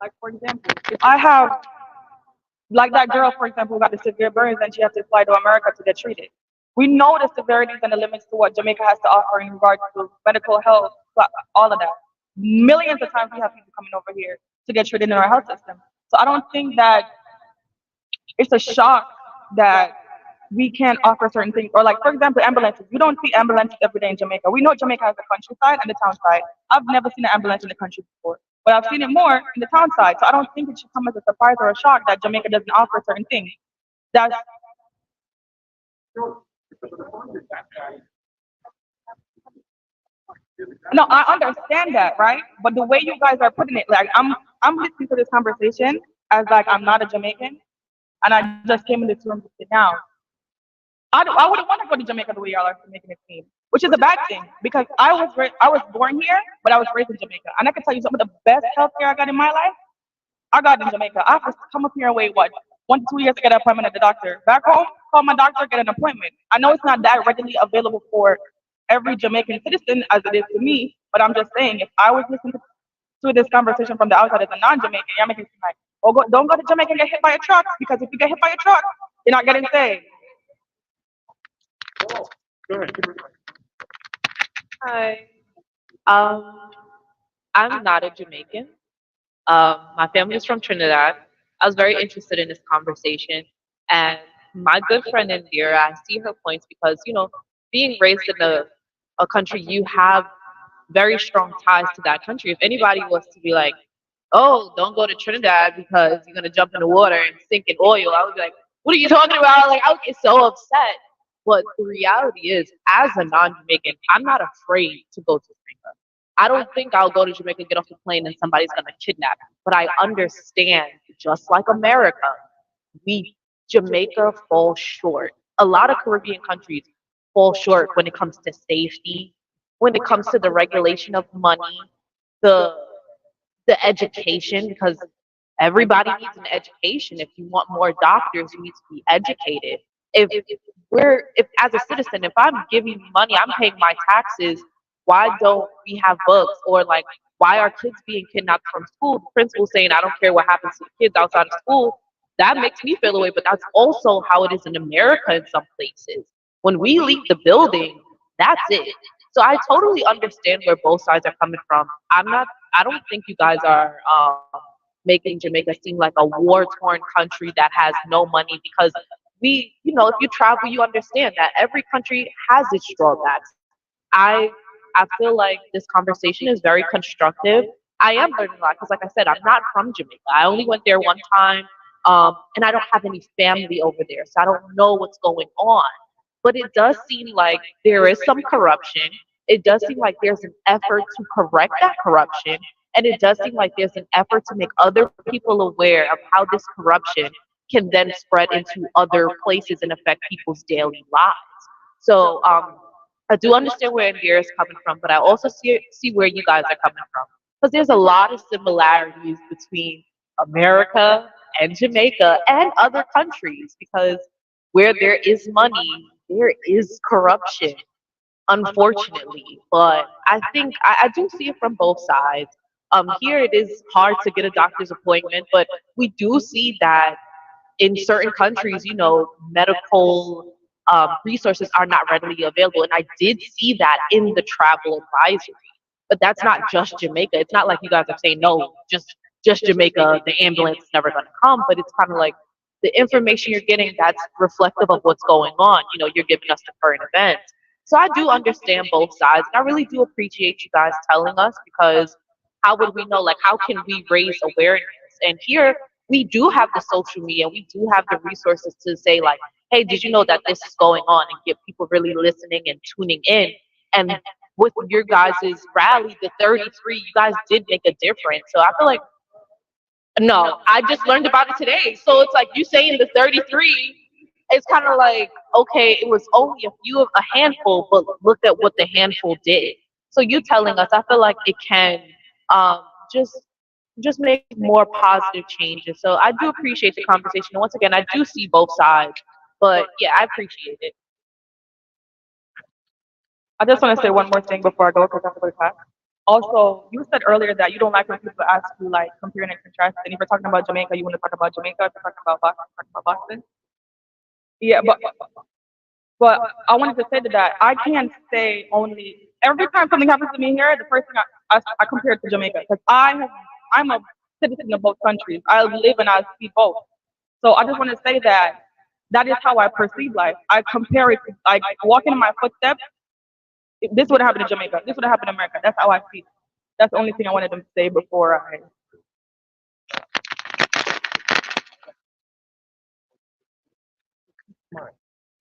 Like for example, if I have like that girl, for example, who got the severe burns and she has to fly to America to get treated. We know the severities and the limits to what Jamaica has to offer in regards to medical health, all of that. Millions of times we have people coming over here to get treated in our health system. So I don't think that it's a shock that we can't offer certain things. Or like, for example, ambulances. You don't see ambulances every day in Jamaica. We know Jamaica has the countryside and the town side. I've never seen an ambulance in the country before, but I've seen it more in the town side. So I don't think it should come as a surprise or a shock that Jamaica doesn't offer certain things. That's no, I understand that, right? But the way you guys are putting it, like I'm listening to this conversation as like I'm not a Jamaican and I just came in this room to sit down. I wouldn't want to go to Jamaica the way y'all are making it seem, which is a bad thing because I was born here, but I was raised in Jamaica, and I can tell you some of the best healthcare I got in my life, I got in Jamaica. I have to come up here and wait 1 to 2 years to get an appointment at the doctor. Back home, call my doctor, get an appointment. I know it's not that readily available for every Jamaican citizen as it is to me, but I'm just saying if I was listening to this conversation from the outside as a non-Jamaican, you're making it seem like, oh, don't go to Jamaica and get hit by a truck because if you get hit by a truck, you're not getting saved. Hi. Um, I'm not a Jamaican. My family is from Trinidad. I was very interested in this conversation, and my good friend Indira, I see her points because being raised in a country, you have very strong ties to that country. If anybody was to be like, "Oh, don't go to Trinidad because you're gonna jump in the water and sink in oil," I would be like, "What are you talking about?" Like, I would get so upset. But the reality is, as a non-Jamaican, I'm not afraid to go to Jamaica. I don't think I'll go to Jamaica, get off the plane, and somebody's gonna kidnap me. But I understand, just like America, we Jamaica falls short. A lot of Caribbean countries fall short when it comes to safety, when it comes to the regulation of money, the the education, because everybody needs an education. If you want more doctors, you need to be educated. If as a citizen, if I'm giving you money, I'm paying my taxes, why don't we have books? Or like, why are kids being kidnapped from school? The principal saying, I don't care what happens to the kids outside of school. That makes me feel away, but that's also how it is in America in some places. When we leave the building, that's it. So I totally understand where both sides are coming from. I don't think you guys are making Jamaica seem like a war torn country that has no money, because if you travel, you understand that every country has its drawbacks. I feel like this conversation is very constructive. I am learning a lot because, like I said, I'm not from Jamaica. I only went there one time, and I don't have any family over there, so I don't know what's going on. But it does seem like there is some corruption. It does seem like there's an effort to correct that corruption. And it does seem like there's an effort to make other people aware of how this corruption can then spread into other places and affect people's daily lives. So I do understand where Indira is coming from, but I also see where you guys are coming from. Because there's a lot of similarities between America and Jamaica and other countries, because where there is money, there is corruption, unfortunately. But I do see it from both sides. Here it is hard to get a doctor's appointment, but we do see that in certain countries, medical resources are not readily available. And I did see that in the travel advisory. But that's not just Jamaica. It's not like you guys are saying, no, just Jamaica, the ambulance is never going to come. But it's kind of like the information you're getting that's reflective of what's going on. You're giving us the current events. So I do understand both sides. And I really do appreciate you guys telling us, because how would we know? Like, how can we raise awareness? And here we do have the social media, we do have the resources to say, like, hey, did you know that this is going on, and get people really listening and tuning in. And with your guys' rally, the 33, you guys did make a difference. So I feel like, no, I just learned about it today. So it's like you saying the 33, it's kind of like, okay, it was only a few of a handful, but look at what the handful did. So you telling us, I feel like it can um, just just make more positive changes. So I do appreciate the conversation. And once again, I do see both sides, but yeah, I appreciate it. I just want to say one more thing before I go because I have to go to class. Also, you said earlier that you don't like when people ask you like comparing and contrasting. If you're talking about Jamaica, you want to talk about Jamaica. If you're talking about Boston, talk about Boston. Yeah, but I wanted to say that I can't say only every time something happens to me here, the first thing I compare it to Jamaica because I'm a citizen of both countries. I live and I see both. So I just want to say that that is how I perceive life. I compare it to like walking in my footsteps. This would have happened in Jamaica. This would have happened in America. That's how I see it. That's the only thing I wanted to say before I.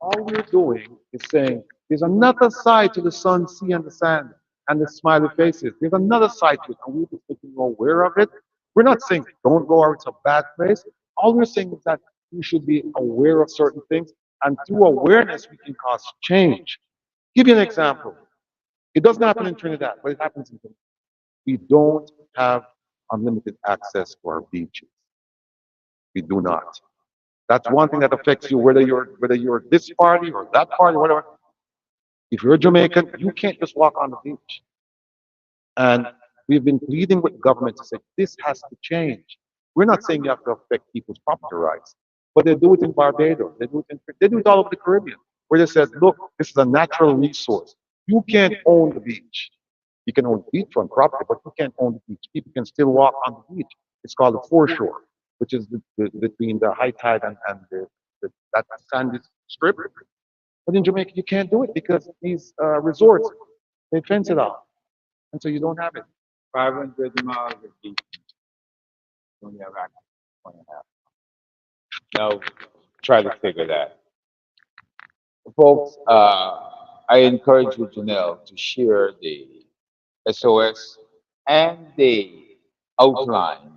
All we're doing is saying there's another side to the sun, sea, and the sand, and the smiley faces. There's another side to it, and we're just making you aware of it. We're not saying don't go out, it's a bad place. All we're saying is that we should be aware of certain things, and through awareness, we can cause change. Give you an example. It doesn't happen in Trinidad, but it happens in Trinidad. We don't have unlimited access to our beaches. We do not. That's one thing that affects you, whether you're this party or that party, whatever. If you're Jamaican, you can't just walk on the beach. And we've been pleading with the government to say this has to change. We're not saying you have to affect people's property rights, but they do it in Barbados. They do it all over the Caribbean, where they said, look, this is a natural resource. You can't own the beach. You can own beachfront property, but you can't own the beach. People can still walk on the beach. It's called the foreshore, which is between the high tide and that sandy strip. But in Jamaica, you can't do it because these resorts, they fence it off. And so you don't have it. 500 miles of beach. When you have access to 1.5. Now, try to figure that. Folks, I encourage you, Janelle, to share the SOS and the outline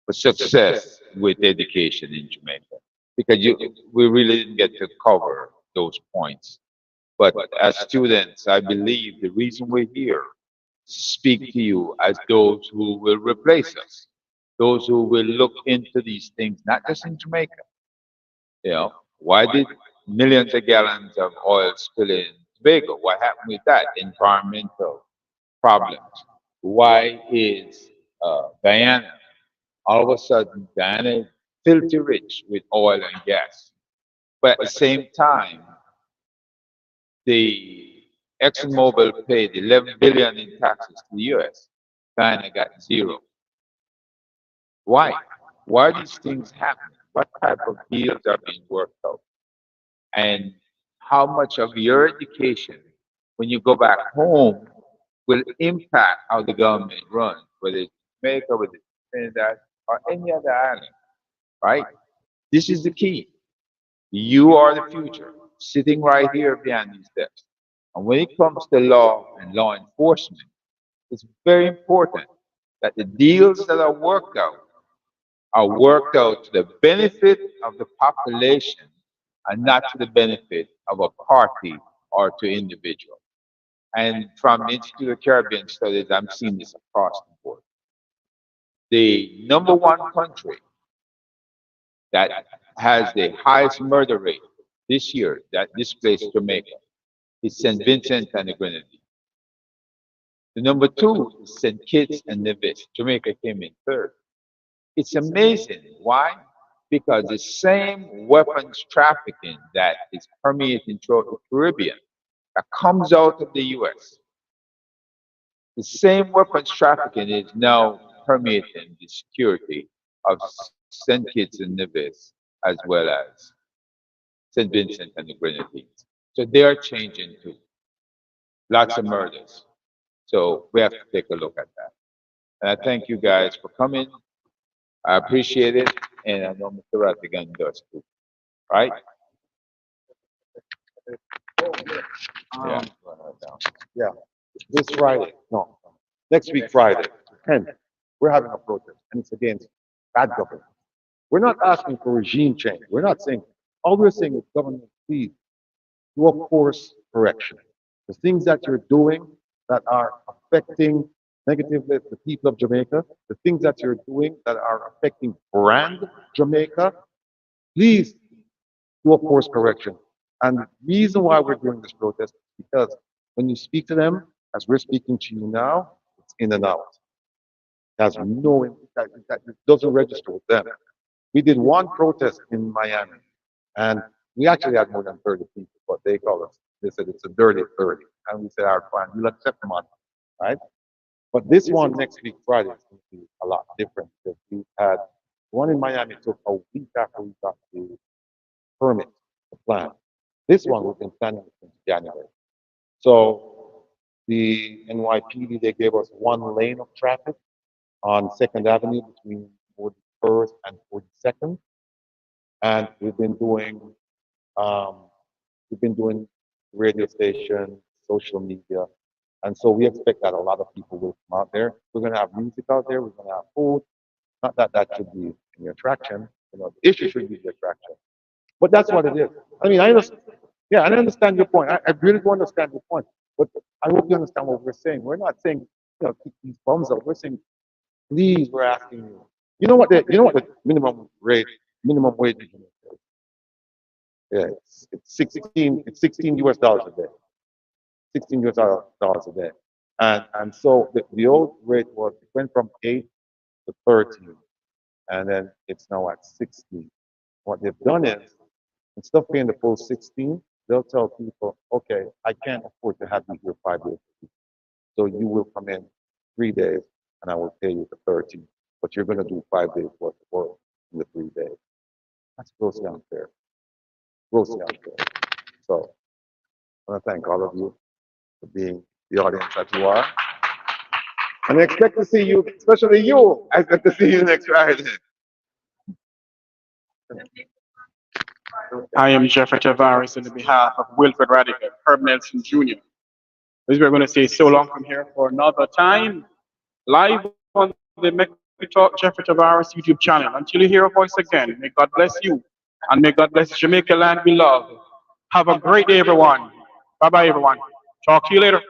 for success with education in Jamaica, because we really didn't get to cover those points. But as students, I believe the reason we're here to speak to you as those who will replace us, those who will look into these things, not just in Jamaica. You know, why did millions of gallons of oil spill in Tobago? What happened with that? Environmental problems. Why is Guyana all of a sudden Guyana is filthy rich with oil and gas? But at the same time, the ExxonMobil paid 11 billion in taxes to the U.S. China got zero. Why? Why are these things happening? What type of deals are being worked out? And how much of your education, when you go back home, will impact how the government runs, whether it's Jamaica, whether it's Trinidad, or any other island, right? This is the key. You are the future, sitting right here behind these desks. And when it comes to law and law enforcement, it's very important that the deals that are worked out to the benefit of the population and not to the benefit of a party or to individual. And from the Institute of Caribbean Studies, I'm seeing this across the board. The number one country that has the highest murder rate this year that displaced Jamaica is St. Vincent and the Grenadines. The number two is St. Kitts and Nevis. Jamaica came in third. It's amazing. Why? Because the same weapons trafficking that is permeating throughout the Caribbean that comes out of the US, the same weapons trafficking is now permeating the security of St. Kitts and Nevis as well as St. Vincent and the Grenadines. So they are changing too. Lots of murders. So we have to take a look at that. And I thank you guys for coming. I appreciate it. And I know Mr. Rattigan does too. Right? Yeah. Yeah, this Friday, no, next week Friday, 10th, we're having a protest, and it's against bad government. We're not asking for regime change. We're not saying, all we're saying is government, please do a course correction. The things that you're doing that are affecting negatively the people of Jamaica, the things that you're doing that are affecting brand Jamaica, please do a course correction. And the reason why we're doing this protest is because when you speak to them, as we're speaking to you now, it's in and out. There's no, that doesn't register with them. We did one protest in Miami, and we actually had more than 30 people, but they call us, they said it's a dirty 30. And we said, all right, fine, we'll accept them on, right? But this one next week, Friday, is going to be a lot different because we had one in Miami took a week after we got the permit, the plan. This one we've been planning since January. So the NYPD, they gave us one lane of traffic on 2nd Avenue between 41st and 42nd. And we've been doing radio station, social media. And so we expect that a lot of people will come out there. We're going to have music out there. We're going to have food. Not that that should be the attraction. You know, the issue should be the attraction. But that's what it is. I mean, I understand. Yeah, I understand your point. I really do understand your point. But I hope you understand what we're saying. We're not saying, keep these bums out. We're saying, please, we're asking you. You know what the minimum wage is? Yeah, it's 16 US dollars a day. 16 US dollars a day. And so the old rate was, it went from 8 to 13. And then it's now at 16. What they've done is, instead of paying the full 16, they'll tell people, okay, I can't afford to have you here 5 days a week. So you will come in 3 days and I will pay you the 13. But you're going to do 5 days worth of work in the 3 days. That's grossly unfair. Grossly unfair. So I want to thank all of you for being the audience that you are. And I expect to see you, especially you, I expect to see you next Friday. I am Jeffrey Tavares on behalf of Wilfred Rattigan, Herb Nelson Jr. As we're going to say so long from here for another time, live on the Make We Talk Jeffrey Tavares YouTube channel. Until you hear a voice again, may God bless you, and may God bless Jamaica land we love. Have a great day, everyone. Bye bye, everyone. Talk to you later.